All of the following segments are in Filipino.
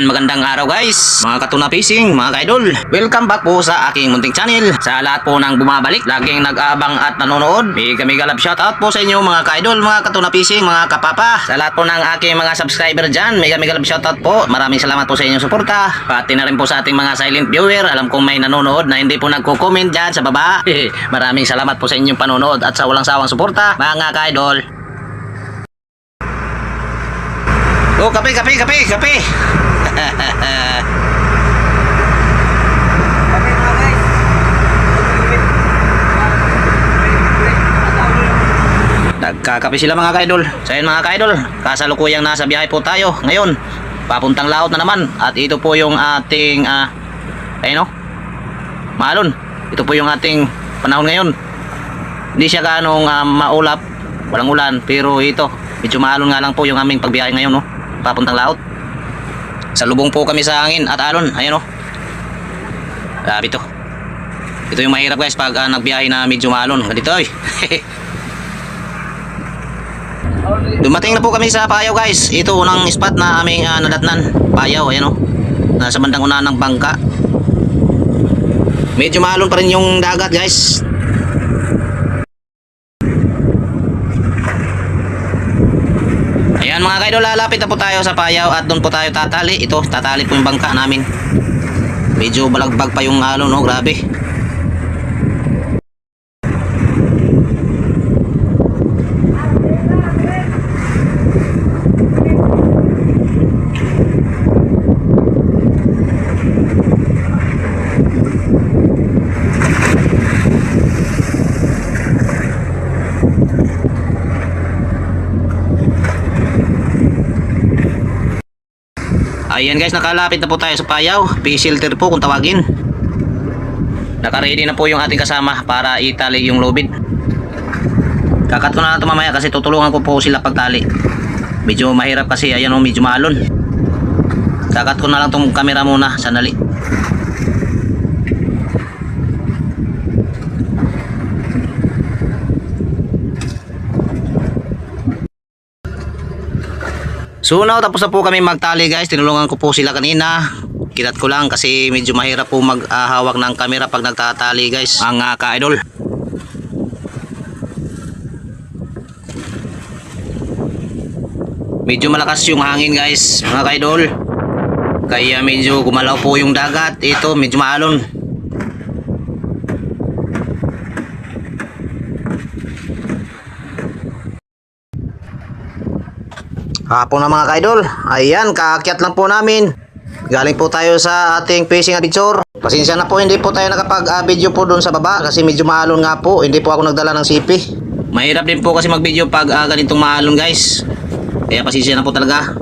Magandang araw guys, mga katuna fishing, mga ka-idol. Welcome back po sa aking munting channel. Sa lahat po ng bumabalik, laging nag-aabang at nanonood, mega love shoutout po sa inyo mga ka-idol, mga katuna fishing, mga kapapa. Sa lahat po ng aking mga subscriber dyan, mega love shoutout po. Maraming salamat po sa inyong suporta. Pati na rin po sa ating mga silent viewer. Alam kong may nanonood na hindi po nagko-comment dyan sa baba. Maraming salamat po sa inyong panonood at sa walang sawang suporta, mga ka-idol. Oh, kape. Nagkakape sila mga ka-idol. So yun mga ka-idol, kasalukuyang nasa biyahe po tayo ngayon, papuntang laot na naman. At ito po yung ating ayun o, maalon. Ito po yung ating panahon ngayon. Hindi siya ganong maulap, walang ulan, pero ito medyo maalon nga lang po yung aming pagbiyahe ngayon, no? Papuntang laot. Sa lubong po kami sa hangin at alon. Ayan o. Grabe to. Ito yung mahirap guys pag nagbiyahe na medyo maalon. Ganito oy. Dumating na po kami sa Payaw guys. Ito unang spot na aming nadatnan. Payaw, ayan o. Nasa bandang unahan ng bangka. Medyo maalon pa rin yung dagat guys. Ayan mga ka-idol, lalapit na po tayo sa Payaw at doon po tayo tatali. Ito, tatali po yung bangka namin. Medyo balagbag pa yung alon, no? Grabe. Ayan guys, nakalapit na po tayo sa Payaw. P-shelter po kung tawagin. Nakaready na po yung ating kasama para itali yung lubid. Kakat ko na lang ito mamaya kasi tutulungan ko po sila pagtali. Medyo mahirap kasi, ayan o, medyo maalon. Kakat ko na lang itong camera muna, sandali. So now tapos na po kami magtali guys. Tinulungan ko po sila kanina. Kinat ko lang kasi medyo mahirap po maghawak ng camera pag nagtatali guys, mga ka-idol. Medyo malakas yung hangin guys, mga ka-idol. Kaya medyo gumalaw po yung dagat. Ito medyo maalon. Hapon na mga ka-idol. Ayan, kaakyat lang po namin. Galing po tayo sa ating fishing adventure. Pasensya na po, hindi po tayo nakapag-video po doon sa baba kasi medyo maalon nga po. Hindi po ako nagdala ng sipi. Mahirap din po kasi mag-video pag ganitong maalon guys. Kaya pasensya na po talaga.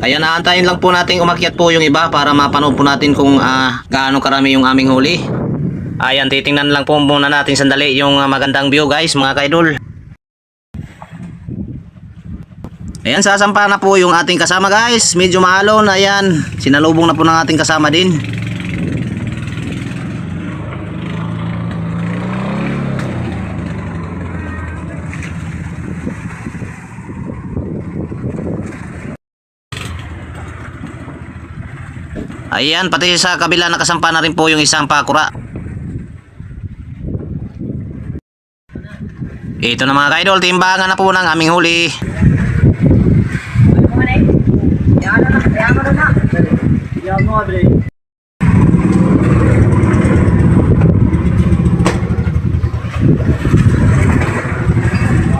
Kaya naantayin lang po natin umakyat po yung iba para mapanood po natin kung gaano karami yung aming huli. Ayan, titingnan lang po muna natin sandali yung magandang view guys, mga ka-idol. Ayan, sasampa na po yung ating kasama guys. Medyo maalon. Ayan, sinalubong na po ng ating kasama din. Ayan, pati sa kabila nakasampa na rin po yung isang pakura. Ito na mga ka-idol, timbangan na po ng aming huli.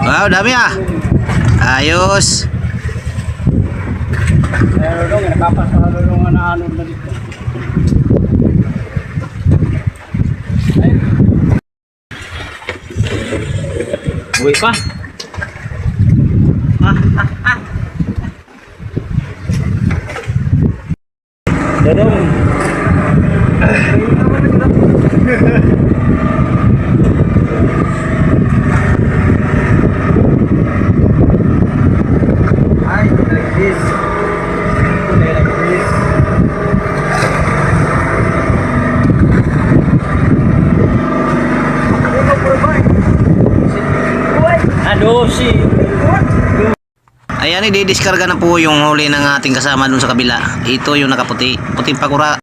Wow, dami ah. Ayos. Meron dong, nakapasalulungan na ano na dito. Uwi pa. Dodong. Ay, like this. Like this. Ano si? Ayan, i-discarga na po yung huli ng ating kasama dun sa kabila. Ito yung nakaputi. Puting pakura.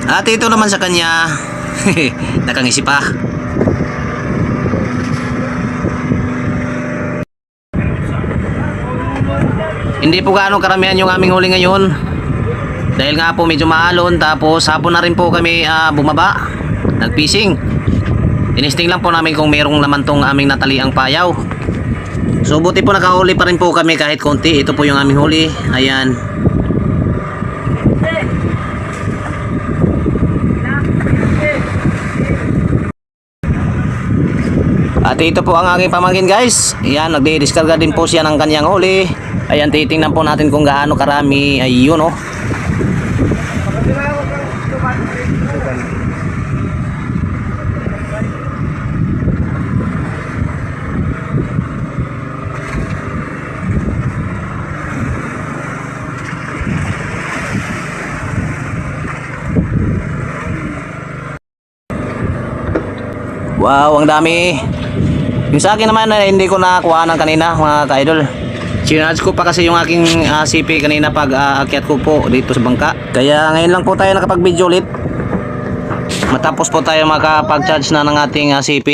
At ito naman sa kanya, nakangisi pa. Hindi po gaano karamihan yung aming huli ngayon. Dahil nga po medyo maalon, tapos hapon na rin po kami bumaba, nagfishing. Tinisting lang po namin kung merong naman tong aming nataliang payaw. So buti po nakahuli pa rin po kami kahit konti. Ito po yung aming huli. Ayan. At ito po ang aking pamangkin guys. Ayan, nagdi-discarga din po siya ng kanyang huli. Ayan, titingnan po natin kung gaano karami. Ayun oh. Wow, ang dami. Yung sa akin naman hindi ko nakuha ng kanina mga ka-idol. Sinarge ko pa kasi yung aking CP kanina pag aakyat ko po dito sa bangka. Kaya ngayon lang po tayo nakapag-video ulit. Matapos po tayo makapag-charge na ng ating CP.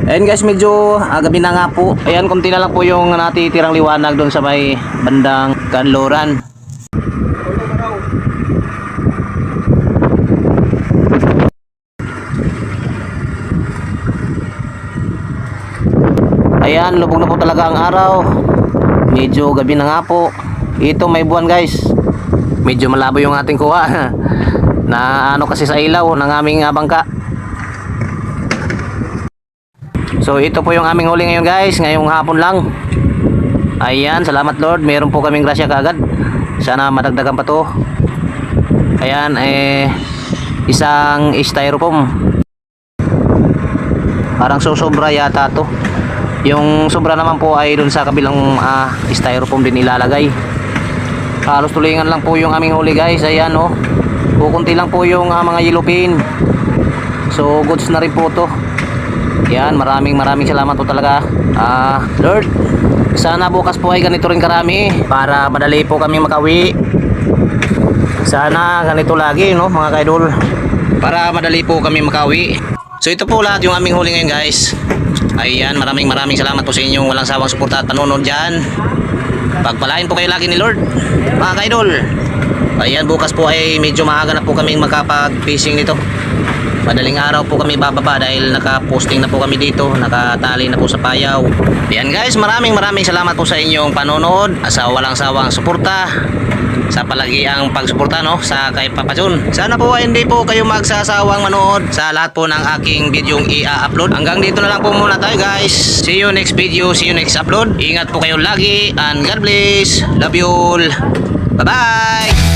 Ayan guys, medyo gabi na nga po. Ayan, kunti na lang po yung natitirang liwanag doon sa may bandang Kanloran. Ayan, lubog na po talaga ang araw. Medyo gabi na nga po. Ito may buwan guys. Medyo malabo yung ating kuha. Na ano kasi sa ilaw ng aming bangka. So ito po yung aming huli ngayon guys. Ngayong hapon lang. Ayan, salamat Lord. Meron po kaming grasya kaagad. Sana madagdagan pa to. Ayan, isang styrofoam. Parang susobra yata to. Yung sobra naman po ay dun sa kabilang styrofoam din ilalagay. Halos tulingan lang po yung aming huli guys. Ayan oh. Kukunti lang po yung mga yellowfin. So goods na rin po to. Yan, maraming salamat po talaga. Lord, sana bukas po ay ganito rin karami para madali po kami makawi. Sana ganito lagi no mga ka-idol. Para madali po kami makawi. So ito po lahat yung aming huli ngayon guys. Ayan, maraming salamat po sa inyong walang sawang suporta at panonood dyan. Pagpalain po kayo lagi ni Lord mga ka-idol. Ayan, bukas po ay medyo maaga na po kami makapag-fishing nito. Madaling araw po kami bababa dahil naka-posting na po kami dito, nakatali na po sa payaw. Ayan guys, maraming salamat po sa inyong panonood, sa walang sawang suporta, sa palagiang pagsuporta no sa kay Papa John. Sana po ay hindi po kayo magsasawang manood sa lahat po ng aking videong i-upload. Hanggang dito na lang po muna tayo guys. See you next video, see you next upload. Ingat po kayo lagi and God bless. Love you all. Bye bye.